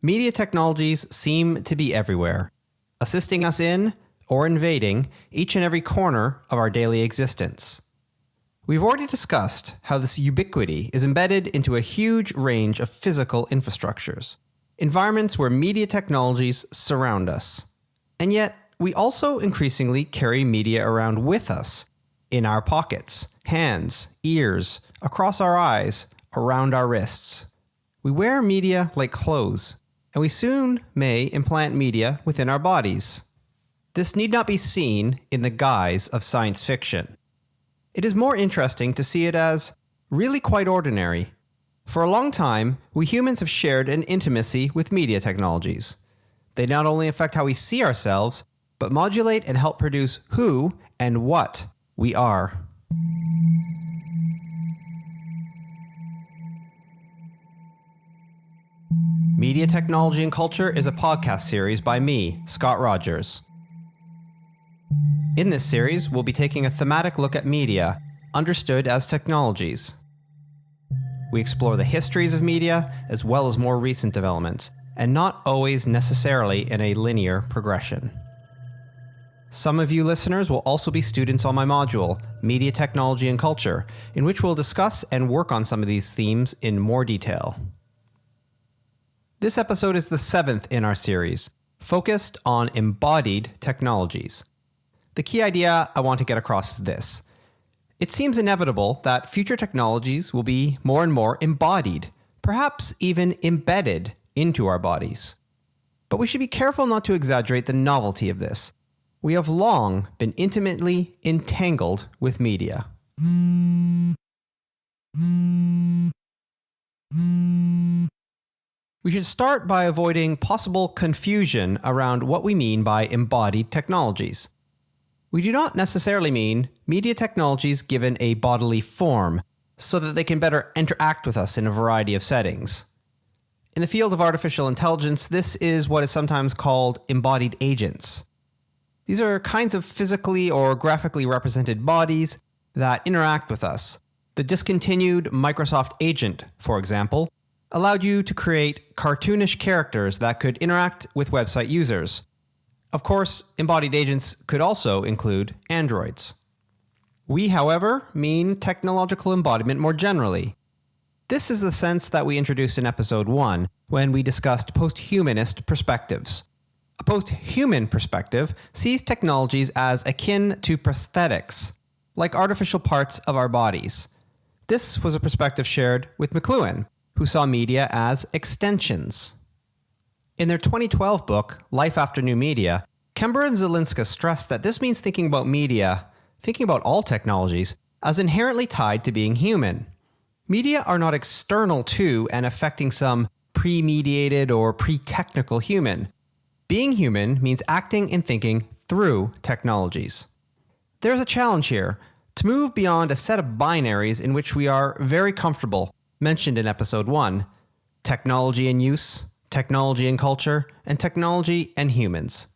Media technologies seem to be everywhere, assisting us in, or invading, each and every corner of our daily existence. We've already discussed how this ubiquity is embedded into a huge range of physical infrastructures, environments where media technologies surround us. And yet, we also increasingly carry media around with us, in our pockets, hands, ears, across our eyes, around our wrists. We wear media like clothes, and we soon may implant media within our bodies. This need not be seen in the guise of science fiction. It is more interesting to see it as really quite ordinary. For a long time, we humans have shared an intimacy with media technologies. They not only affect how we see ourselves, but modulate and help produce who and what we are. Media Technology and Culture is a podcast series by me, Scott Rogers. In this series, we'll be taking a thematic look at media, understood as technologies. We explore the histories of media, as well as more recent developments, and not always necessarily in a linear progression. Some of you listeners will also be students on my module, Media Technology and Culture, in which we'll discuss and work on some of these themes in more detail. This episode is the 7th in our series, focused on embodied technologies. The key idea I want to get across is this. It seems inevitable that future technologies will be more and more embodied, perhaps even embedded into our bodies. But we should be careful not to exaggerate the novelty of this. We have long been intimately entangled with media. We should start by avoiding possible confusion around what we mean by embodied technologies. We do not necessarily mean media technologies given a bodily form so that they can better interact with us in a variety of settings. In the field of artificial intelligence, this is what is sometimes called embodied agents. These are kinds of physically or graphically represented bodies that interact with us. The discontinued Microsoft Agent, for example, allowed you to create cartoonish characters that could interact with website users. Of course, embodied agents could also include androids. We, however, mean technological embodiment more generally. This is the sense that we introduced in episode 1 when we discussed posthumanist perspectives. A post-human perspective sees technologies as akin to prosthetics, like artificial parts of our bodies. This was a perspective shared with McLuhan, who saw media as extensions. In their 2012 book, Life After New Media, Kember and Zielinska stressed that this means thinking about media, thinking about all technologies, as inherently tied to being human. Media are not external to and affecting some pre-mediated or pre-technical human. Being human means acting and thinking through technologies. There's a challenge here, to move beyond a set of binaries in which we are very comfortable, mentioned in episode 1, technology and use, technology and culture, and technology and humans.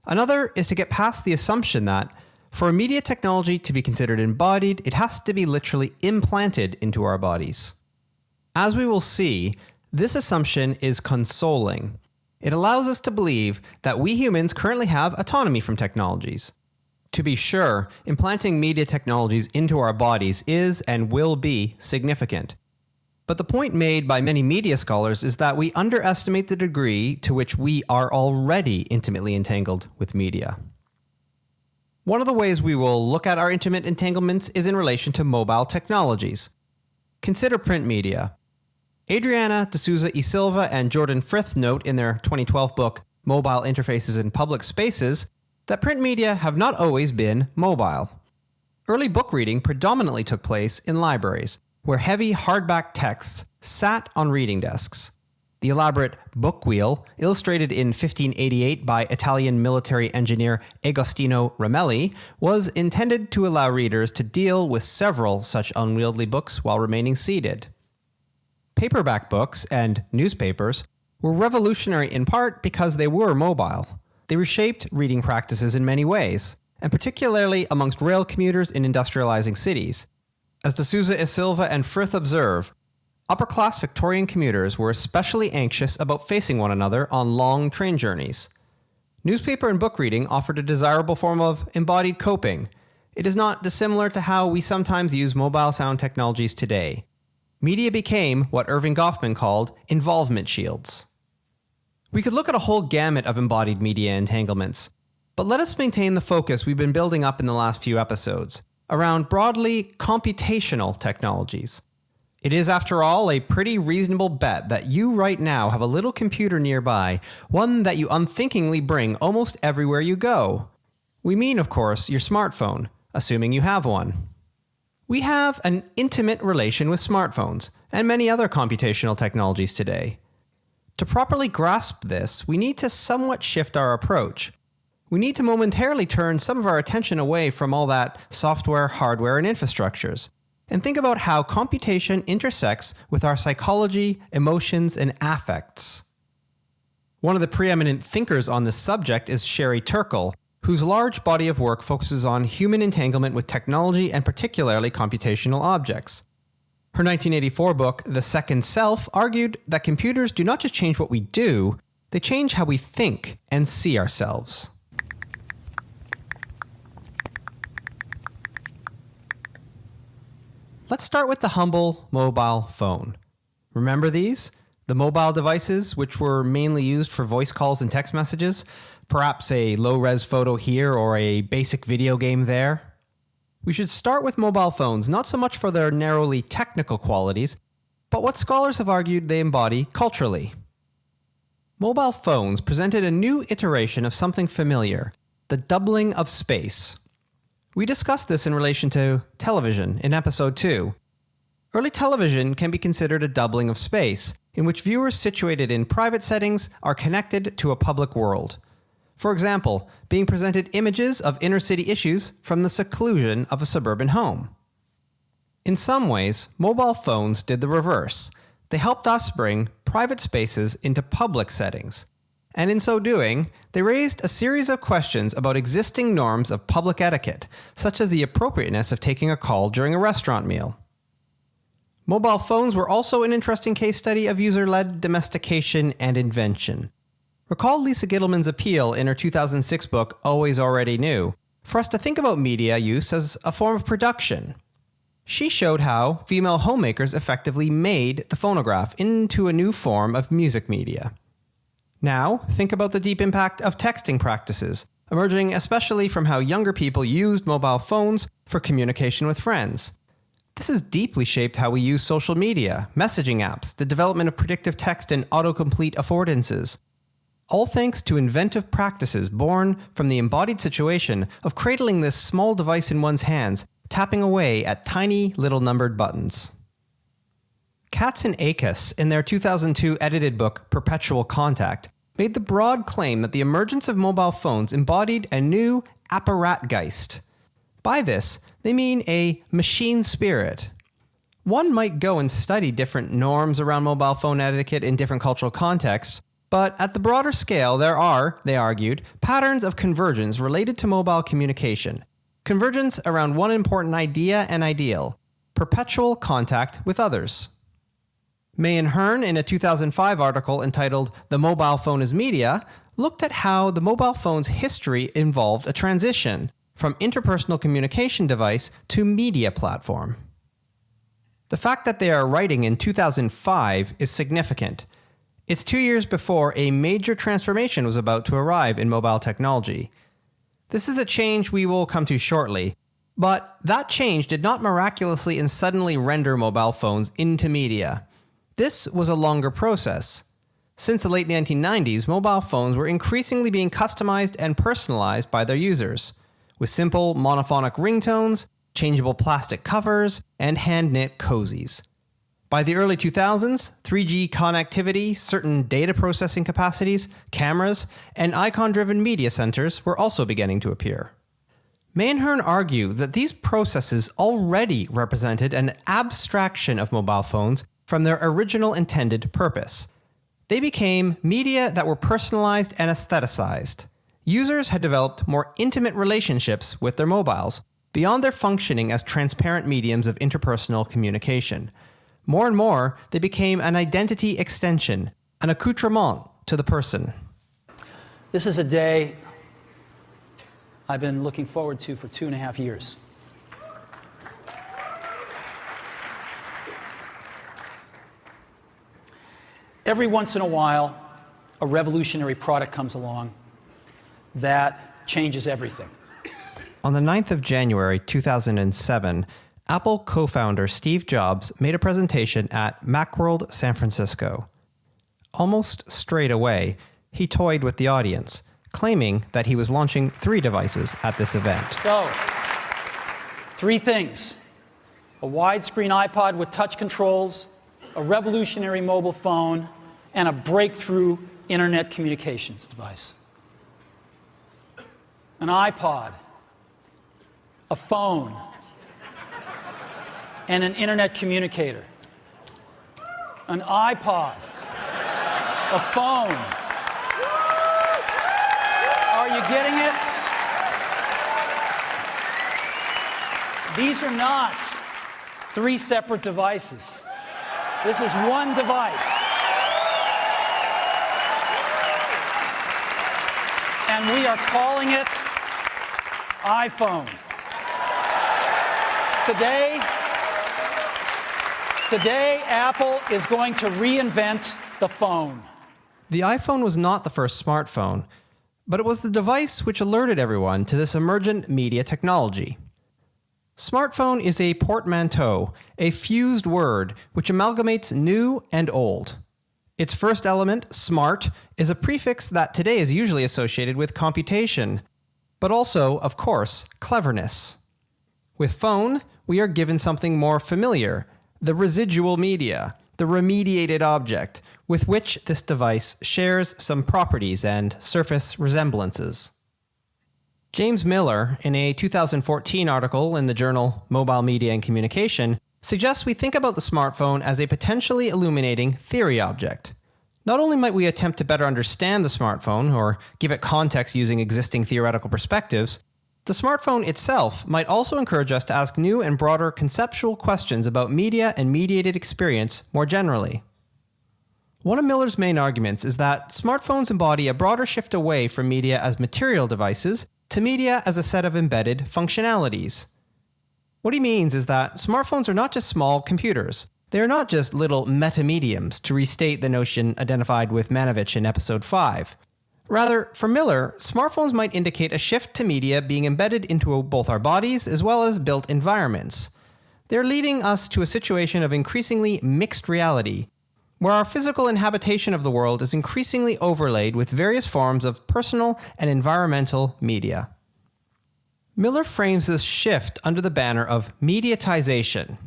Another is to get past the assumption that for a media technology to be considered embodied, it has to be literally implanted into our bodies. As we will see, this assumption is consoling. It allows us to believe that we humans currently have autonomy from technologies. To be sure, implanting media technologies into our bodies is and will be significant. But the point made by many media scholars is that we underestimate the degree to which we are already intimately entangled with media. One of the ways we will look at our intimate entanglements is in relation to mobile technologies. Consider print media. Adriana de Souza e Silva and Jordan Frith note in their 2012 book, Mobile Interfaces in Public Spaces, that print media have not always been mobile. Early book reading predominantly took place in libraries, where heavy hardback texts sat on reading desks. The elaborate book wheel, illustrated in 1588 by Italian military engineer Agostino Ramelli, was intended to allow readers to deal with several such unwieldy books while remaining seated. Paperback books and newspapers were revolutionary in part because they were mobile. They reshaped reading practices in many ways, and particularly amongst rail commuters in industrializing cities. As de Souza e Silva and Frith observe, Upper-class Victorian commuters were especially anxious about facing one another on long train journeys. Newspaper and book reading offered a desirable form of embodied coping. It is not dissimilar to how we sometimes use mobile sound technologies today. Media became what Irving Goffman called involvement shields. We could look at a whole gamut of embodied media entanglements, but let us maintain the focus we've been building up in the last few episodes, around broadly computational technologies. It is, after all, a pretty reasonable bet that you right now have a little computer nearby, one that you unthinkingly bring almost everywhere you go. We mean, of course, your smartphone, assuming you have one. We have an intimate relation with smartphones and many other computational technologies today. To properly grasp this, we need to somewhat shift our approach. We need to momentarily turn some of our attention away from all that software, hardware, and infrastructures, and think about how computation intersects with our psychology, emotions, and affects. One of the preeminent thinkers on this subject is Sherry Turkle, whose large body of work focuses on human entanglement with technology and particularly computational objects. Her 1984 book, The Second Self, argued that computers do not just change what we do, they change how we think and see ourselves. Let's start with the humble mobile phone. Remember these? The mobile devices, which were mainly used for voice calls and text messages, perhaps a low-res photo here or a basic video game there. We should start with mobile phones, not so much for their narrowly technical qualities, but what scholars have argued they embody culturally. Mobile phones presented a new iteration of something familiar, the doubling of space. We discussed this in relation to television in episode 2. Early television can be considered a doubling of space, in which viewers situated in private settings are connected to a public world. For example, being presented images of inner-city issues from the seclusion of a suburban home. In some ways, mobile phones did the reverse. They helped us bring private spaces into public settings. And in so doing, they raised a series of questions about existing norms of public etiquette, such as the appropriateness of taking a call during a restaurant meal. Mobile phones were also an interesting case study of user-led domestication and invention. Recall Lisa Gittleman's appeal in her 2006 book, Always Already Knew, for us to think about media use as a form of production. She showed how female homemakers effectively made the phonograph into a new form of music media. Now, think about the deep impact of texting practices, emerging especially from how younger people used mobile phones for communication with friends. This has deeply shaped how we use social media, messaging apps, the development of predictive text and autocomplete affordances. All thanks to inventive practices born from the embodied situation of cradling this small device in one's hands, tapping away at tiny little numbered buttons. Katz and Akes, in their 2002 edited book Perpetual Contact, made the broad claim that the emergence of mobile phones embodied a new apparatgeist. By this, they mean a machine spirit. One might go and study different norms around mobile phone etiquette in different cultural contexts, but at the broader scale there are, they argued, patterns of convergence related to mobile communication. Convergence around one important idea and ideal: perpetual contact with others. May and Hearn, in a 2005 article entitled The Mobile Phone as Media, looked at how the mobile phone's history involved a transition from interpersonal communication device to media platform. The fact that they are writing in 2005 is significant. It's 2 years before a major transformation was about to arrive in mobile technology. This is a change we will come to shortly, but that change did not miraculously and suddenly render mobile phones into media. This was a longer process. Since the late 1990s, mobile phones were increasingly being customized and personalized by their users, with simple monophonic ringtones, changeable plastic covers, and hand-knit cozies. By the early 2000s, 3G connectivity, certain data processing capacities, cameras, and icon-driven media centers were also beginning to appear. May and Hearn argue that these processes already represented an abstraction of mobile phones from their original intended purpose. They became media that were personalized and aestheticized. Users had developed more intimate relationships with their mobiles, beyond their functioning as transparent mediums of interpersonal communication. More and more, they became an identity extension, an accoutrement to the person. This is a day I've been looking forward to for 2.5 years. Every once in a while, a revolutionary product comes along that changes everything. On the 9th of January 2007, Apple co-founder Steve Jobs made a presentation at Macworld San Francisco. Almost straight away, he toyed with the audience, claiming that he was launching 3 devices at this event. So, 3 things: a widescreen iPod with touch controls, a revolutionary mobile phone, and a breakthrough internet communications device. An iPod, a phone, and an internet communicator. An iPod, a phone. Are you getting it? These are not 3 separate devices. This is one device. And we are calling it iPhone. Today, Apple is going to reinvent the phone. The iPhone was not the first smartphone, but it was the device which alerted everyone to this emergent media technology. Smartphone is a portmanteau, a fused word which amalgamates new and old. Its first element, smart, is a prefix that today is usually associated with computation, but also, of course, cleverness. With phone, we are given something more familiar, the residual media, the remediated object, with which this device shares some properties and surface resemblances. James Miller, in a 2014 article in the journal Mobile Media and Communication, suggests we think about the smartphone as a potentially illuminating theory object. Not only might we attempt to better understand the smartphone or give it context using existing theoretical perspectives, the smartphone itself might also encourage us to ask new and broader conceptual questions about media and mediated experience more generally. One of Miller's main arguments is that smartphones embody a broader shift away from media as material devices to media as a set of embedded functionalities. What he means is that smartphones are not just small computers. They are not just little metamediums, to restate the notion identified with Manovich in episode 5. Rather, for Miller, smartphones might indicate a shift to media being embedded into both our bodies as well as built environments. They're leading us to a situation of increasingly mixed reality, where our physical inhabitation of the world is increasingly overlaid with various forms of personal and environmental media. Miller frames this shift under the banner of mediatization.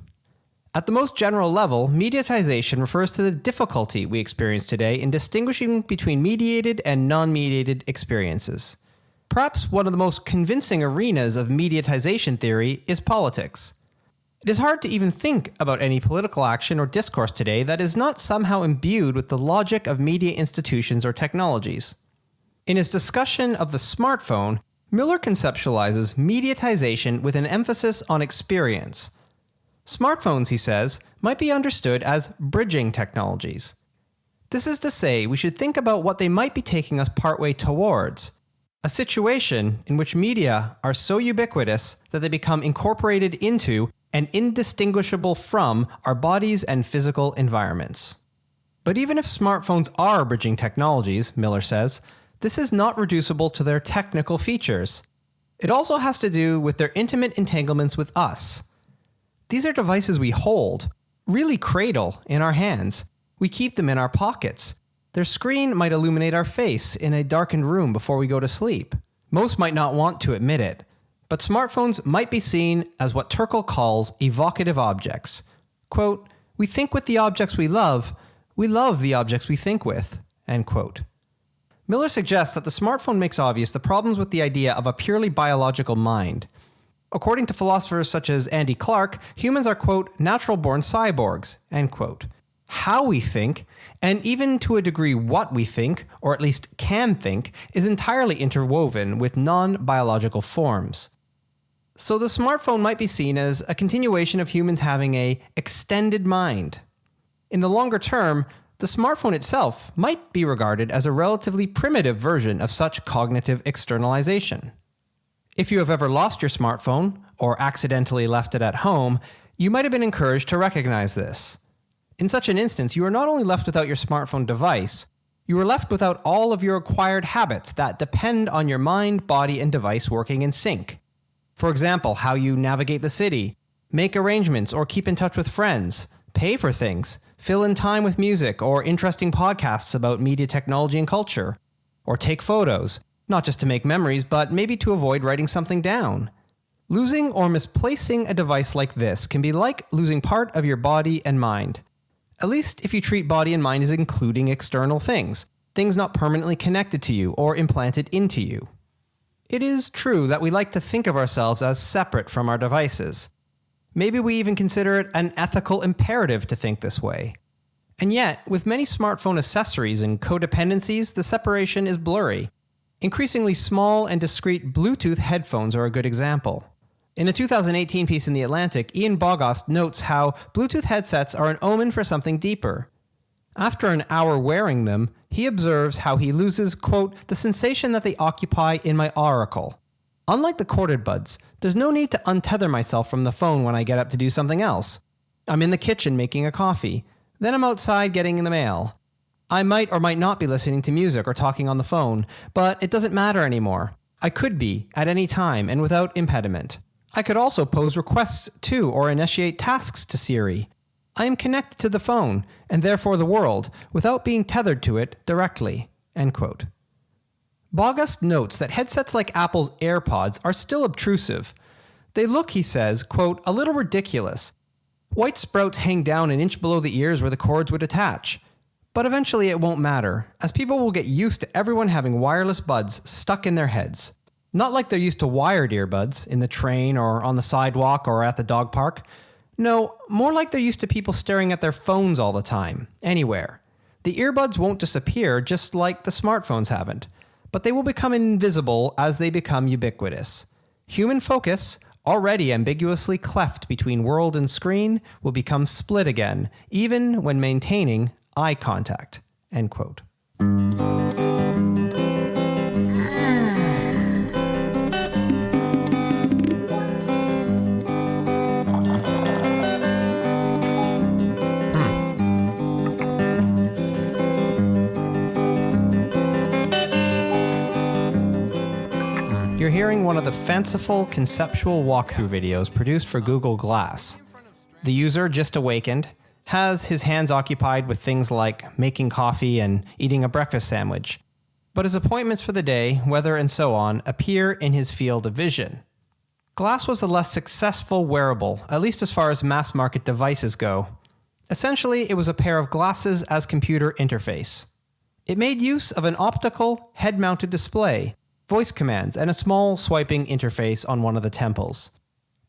At the most general level, mediatization refers to the difficulty we experience today in distinguishing between mediated and non-mediated experiences. Perhaps one of the most convincing arenas of mediatization theory is politics. It is hard to even think about any political action or discourse today that is not somehow imbued with the logic of media institutions or technologies. In his discussion of the smartphone, Miller conceptualizes mediatization with an emphasis on experience. Smartphones, he says, might be understood as bridging technologies. This is to say, we should think about what they might be taking us partway towards, a situation in which media are so ubiquitous that they become incorporated into and indistinguishable from our bodies and physical environments. But even if smartphones are bridging technologies, Miller says, this is not reducible to their technical features. It also has to do with their intimate entanglements with us. These are devices we hold, really cradle, in our hands. We keep them in our pockets. Their screen might illuminate our face in a darkened room before we go to sleep. Most might not want to admit it, but smartphones might be seen as what Turkle calls evocative objects. Quote, "We think with the objects we love the objects we think with," end quote. Miller suggests that the smartphone makes obvious the problems with the idea of a purely biological mind. According to philosophers such as Andy Clark, humans are, quote, "natural-born cyborgs," end quote. How we think, and even to a degree what we think, or at least can think, is entirely interwoven with non-biological forms. So the smartphone might be seen as a continuation of humans having an extended mind, In the longer term, the smartphone itself might be regarded as a relatively primitive version of such cognitive externalization. If you have ever lost your smartphone or accidentally left it at home, you might have been encouraged to recognize this. In such an instance, you are not only left without your smartphone device, you are left without all of your acquired habits that depend on your mind, body, and device working in sync. For example, how you navigate the city, make arrangements or keep in touch with friends, pay for things, fill in time with music or interesting podcasts about media technology and culture, or take photos, not just to make memories, but maybe to avoid writing something down. Losing or misplacing a device like this can be like losing part of your body and mind. At least if you treat body and mind as including external things not permanently connected to you or implanted into you. It is true that we like to think of ourselves as separate from our devices. Maybe we even consider it an ethical imperative to think this way. And yet, with many smartphone accessories and codependencies, the separation is blurry. Increasingly small and discrete Bluetooth headphones are a good example. In a 2018 piece in The Atlantic, Ian Bogost notes how Bluetooth headsets are an omen for something deeper. After an hour wearing them, he observes how he loses, quote, the sensation that they occupy in my auricle. Unlike the corded buds, there's no need to untether myself from the phone when I get up to do something else. I'm in the kitchen making a coffee. Then I'm outside getting in the mail. I might or might not be listening to music or talking on the phone, but it doesn't matter anymore. I could be, at any time and without impediment. I could also pose requests to or initiate tasks to Siri. I am connected to the phone, and therefore the world, without being tethered to it directly. End quote. Bogost notes that headsets like Apple's AirPods are still obtrusive. They look, he says, quote, a little ridiculous. White sprouts hang down an inch below the ears where the cords would attach. But eventually it won't matter, as people will get used to everyone having wireless buds stuck in their heads. Not like they're used to wired earbuds in the train or on the sidewalk or at the dog park. No, more like they're used to people staring at their phones all the time, anywhere. The earbuds won't disappear just like the smartphones haven't, but they will become invisible as they become ubiquitous. Human focus, already ambiguously cleft between world and screen, will become split again, even when maintaining eye contact. End quote. You're hearing one of the fanciful conceptual walkthrough videos produced for Google Glass. The user, just awakened, has his hands occupied with things like making coffee and eating a breakfast sandwich. But his appointments for the day, weather, and so on appear in his field of vision. Glass was a less successful wearable, at least as far as mass-market devices go. Essentially, it was a pair of glasses as computer interface. It made use of an optical, head-mounted display, voice commands, and a small swiping interface on one of the temples.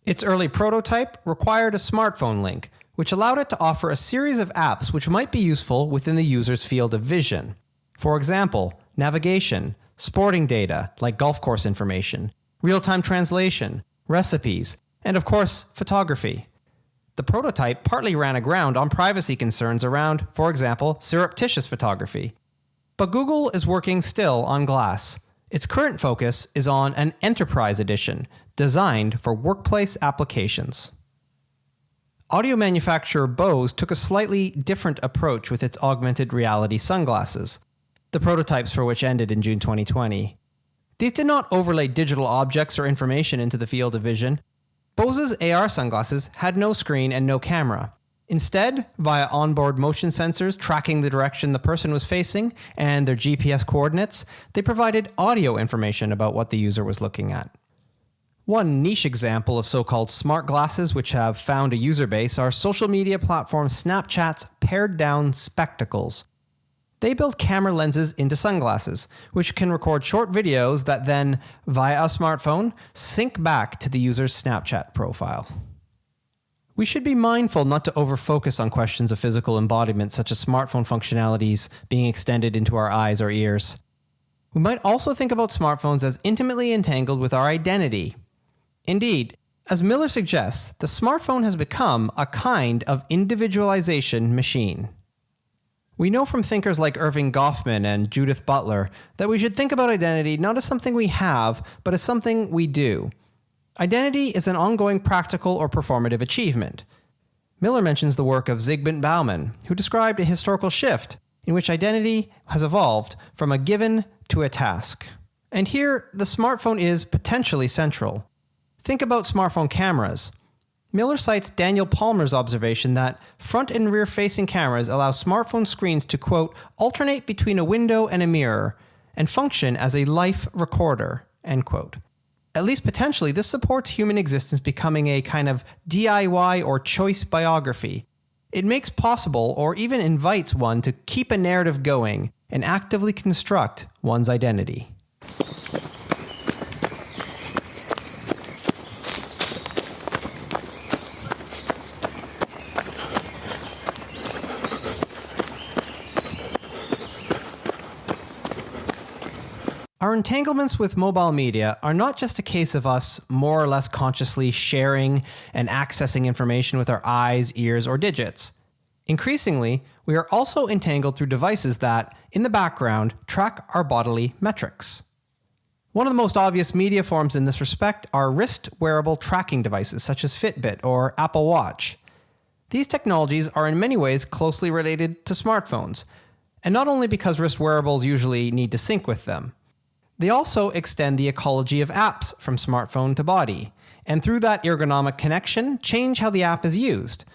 Its early prototype required a smartphone link, which allowed it to offer a series of apps which might be useful within the user's field of vision. For example, navigation, sporting data like golf course information, real-time translation, recipes, and of course, photography. The prototype partly ran aground on privacy concerns around, for example, surreptitious photography. But Google is working still on Glass. Its current focus is on an enterprise edition designed for workplace applications. Audio manufacturer Bose took a slightly different approach with its augmented reality sunglasses, the prototypes for which ended in June 2020. These did not overlay digital objects or information into the field of vision. Bose's AR sunglasses had no screen and no camera. Instead, via onboard motion sensors tracking the direction the person was facing and their GPS coordinates, they provided audio information about what the user was looking at. One niche example of so-called smart glasses which have found a user base are social media platform Snapchat's pared-down spectacles. They build camera lenses into sunglasses, which can record short videos that then, via a smartphone, sync back to the user's Snapchat profile. We should be mindful not to over-focus on questions of physical embodiment such as smartphone functionalities being extended into our eyes or ears. We might also think about smartphones as intimately entangled with our identity. Indeed, As Miller suggests, the smartphone has become a kind of individualization machine. We know from thinkers like Irving Goffman and Judith Butler that we should think about identity not as something we have, but as something we do. Identity is an ongoing practical or performative achievement. Miller mentions the work of Zygmunt Bauman, who described a historical shift in which identity has evolved from a given to a task. And here, the smartphone is potentially central. Think about smartphone cameras. Miller cites Daniel Palmer's observation that front and rear-facing cameras allow smartphone screens to, quote, alternate between a window and a mirror and function as a life recorder, end quote. At least potentially, this supports human existence becoming a kind of DIY or choice biography. It makes possible or even invites one to keep a narrative going and actively construct one's identity. Our entanglements with mobile media are not just a case of us more or less consciously sharing and accessing information with our eyes, ears, or digits. Increasingly, we are also entangled through devices that, in the background, track our bodily metrics. One of the most obvious media forms in this respect are wrist wearable tracking devices such as Fitbit or Apple Watch. These technologies are in many ways closely related to smartphones, and not only because wrist wearables usually need to sync with them. They also extend the ecology of apps from smartphone to body, and through that ergonomic connection, change how the app is used.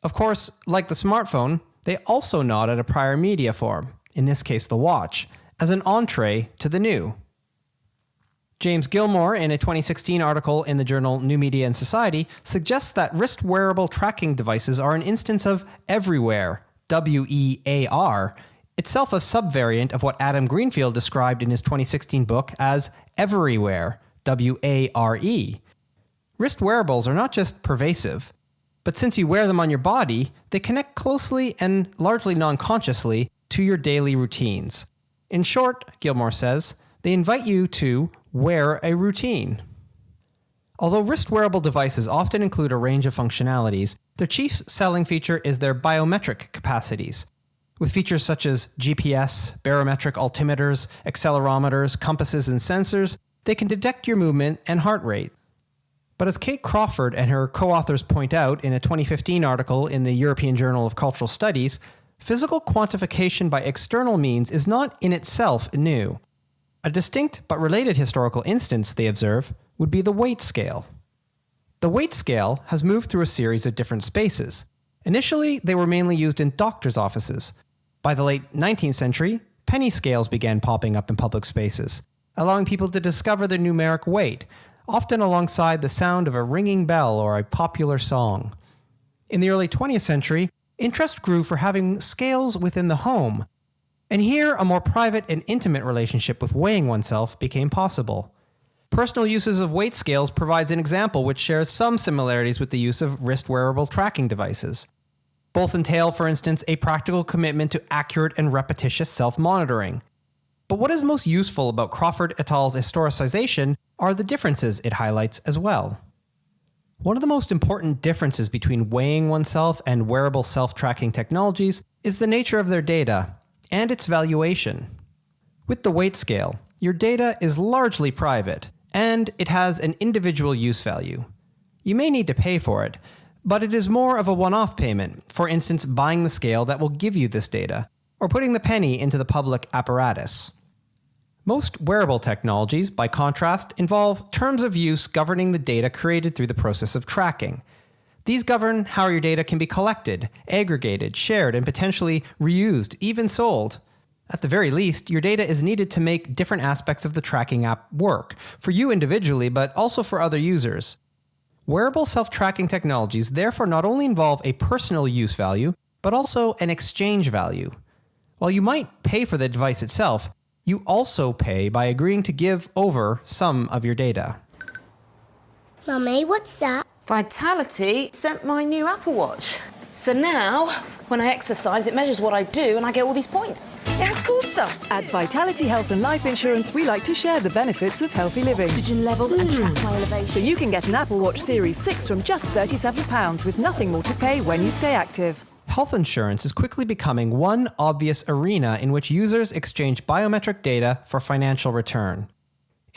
Of course, like the smartphone, they also nod at a prior media form, in this case the watch, as an entree to the new. James Gilmore, in a 2016 article in the journal New Media and Society, suggests that wrist wearable tracking devices are an instance of everywhere, WEAR, itself a subvariant of what Adam Greenfield described in his 2016 book as everywhere, WARE. Wrist wearables are not just pervasive, but since you wear them on your body, they connect closely and largely non-consciously to your daily routines. In short, Gilmore says, they invite you to wear a routine. Although wrist wearable devices often include a range of functionalities, their chief selling feature is their biometric capacities. With features such as GPS, barometric altimeters, accelerometers, compasses, and sensors, they can detect your movement and heart rate. But as Kate Crawford and her co-authors point out in a 2015 article in the European Journal of Cultural Studies, physical quantification by external means is not in itself new. A distinct but related historical instance, they observe, would be the weight scale. The weight scale has moved through a series of different spaces. Initially, they were mainly used in doctors' offices. By the late 19th century, penny scales began popping up in public spaces, allowing people to discover their numeric weight, often alongside the sound of a ringing bell or a popular song. In the early 20th century, interest grew for having scales within the home, and here a more private and intimate relationship with weighing oneself became possible. Personal uses of weight scales provides an example which shares some similarities with the use of wrist wearable tracking devices. Both entail, for instance, a practical commitment to accurate and repetitious self-monitoring. But what is most useful about Crawford et al.'s historicization are the differences it highlights as well. One of the most important differences between weighing oneself and wearable self-tracking technologies is the nature of their data and its valuation. With the weight scale, your data is largely private, and it has an individual use value. You may need to pay for it, but it is more of a one-off payment, for instance buying the scale that will give you this data, or putting the penny into the public apparatus. Most wearable technologies, by contrast, involve terms of use governing the data created through the process of tracking. These govern how your data can be collected, aggregated, shared, and potentially reused, even sold. At the very least, your data is needed to make different aspects of the tracking app work, for you individually, but also for other users. Wearable self-tracking technologies therefore not only involve a personal use value, but also an exchange value. While you might pay for the device itself, you also pay by agreeing to give over some of your data. Mummy, what's that? Vitality sent my new Apple Watch. So now, when I exercise, it measures what I do and I get all these points. It has cool stuff. At Vitality Health and Life Insurance, we like to share the benefits of healthy living. Oxygen levels and track my elevation. So you can get an Apple Watch Series 6 from just £37 with nothing more to pay when you stay active. Health insurance is quickly becoming one obvious arena in which users exchange biometric data for financial return.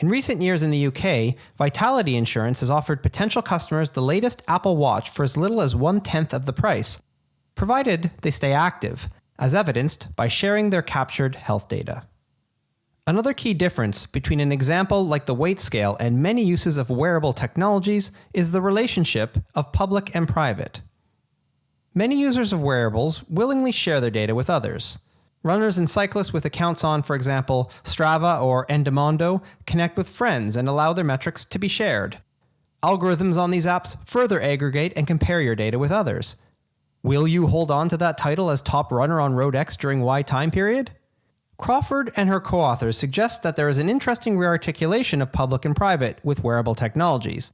In recent years in the UK, Vitality Insurance has offered potential customers the latest Apple Watch for as little as 1/10 of the price, provided they stay active, as evidenced by sharing their captured health data. Another key difference between an example like the weight scale and many uses of wearable technologies is the relationship of public and private. Many users of wearables willingly share their data with others. Runners and cyclists with accounts on, for example, Strava or Endomondo connect with friends and allow their metrics to be shared. Algorithms on these apps further aggregate and compare your data with others. Will you hold on to that title as top runner on Road X during Y time period? Crawford and her co-authors suggest that there is an interesting rearticulation of public and private with wearable technologies.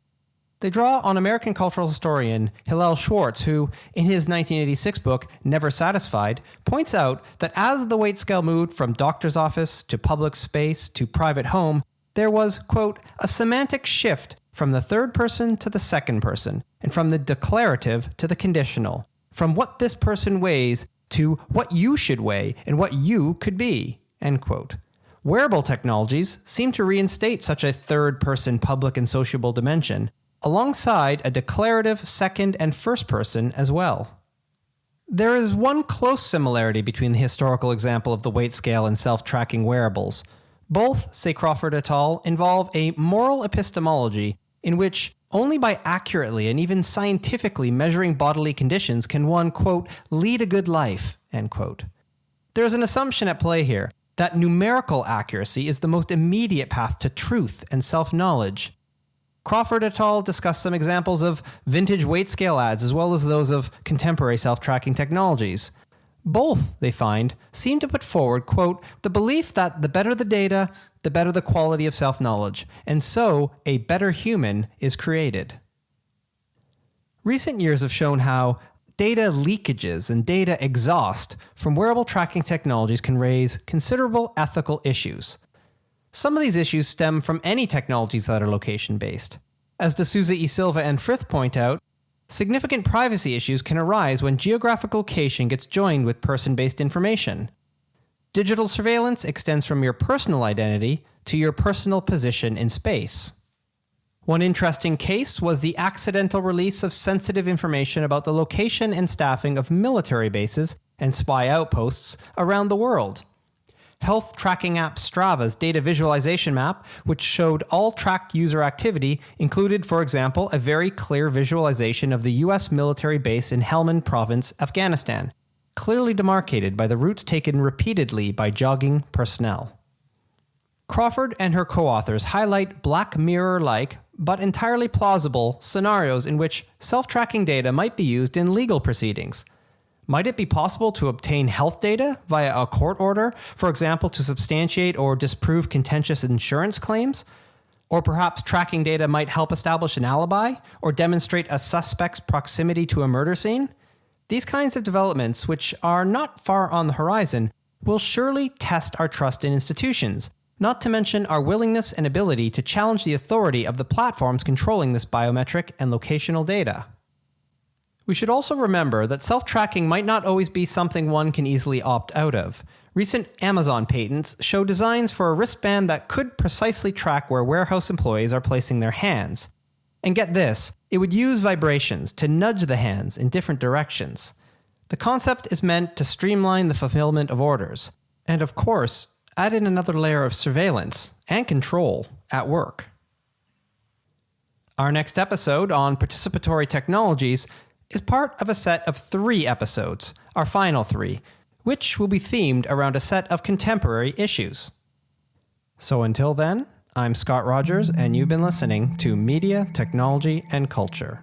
They draw on American cultural historian Hillel Schwartz, who, in his 1986 book, Never Satisfied, points out that as the weight scale moved from doctor's office to public space to private home, there was, quote, a semantic shift from the third person to the second person, and from the declarative to the conditional, from what this person weighs to what you should weigh and what you could be, end quote. Wearable technologies seem to reinstate such a third-person public and sociable dimension, alongside a declarative second and first person as well. There is one close similarity between the historical example of the weight scale and self-tracking wearables. Both, say Crawford et al., involve a moral epistemology in which only by accurately and even scientifically measuring bodily conditions can one, quote, lead a good life, end quote. There is an assumption at play here that numerical accuracy is the most immediate path to truth and self-knowledge. Crawford et al. Discuss some examples of vintage weight scale ads as well as those of contemporary self-tracking technologies. Both, they find, seem to put forward, quote, the belief that the better the data, the better the quality of self-knowledge, and so a better human is created. Recent years have shown how data leakages and data exhaust from wearable tracking technologies can raise considerable ethical issues. Some of these issues stem from any technologies that are location-based. As D'Souza e Silva and Frith point out, significant privacy issues can arise when geographic location gets joined with person-based information. Digital surveillance extends from your personal identity to your personal position in space. One interesting case was the accidental release of sensitive information about the location and staffing of military bases and spy outposts around the world. Health tracking app Strava's data visualization map, which showed all tracked user activity, included, for example, a very clear visualization of the US military base in Helmand Province, Afghanistan, clearly demarcated by the routes taken repeatedly by jogging personnel. Crawford and her co-authors highlight Black Mirror-like, but entirely plausible, scenarios in which self-tracking data might be used in legal proceedings. Might it be possible to obtain health data via a court order, for example, to substantiate or disprove contentious insurance claims? Or perhaps tracking data might help establish an alibi or demonstrate a suspect's proximity to a murder scene? These kinds of developments, which are not far on the horizon, will surely test our trust in institutions, not to mention our willingness and ability to challenge the authority of the platforms controlling this biometric and locational data. We should also remember that self-tracking might not always be something one can easily opt out of. Recent Amazon patents show designs for a wristband that could precisely track where warehouse employees are placing their hands. And get this, it would use vibrations to nudge the hands in different directions. The concept is meant to streamline the fulfillment of orders, and of course, add in another layer of surveillance and control at work. Our next episode on participatory technologies is part of a set of 3 episodes, our final 3, which will be themed around a set of contemporary issues. So until then, I'm Scott Rogers, and you've been listening to Media, Technology, and Culture.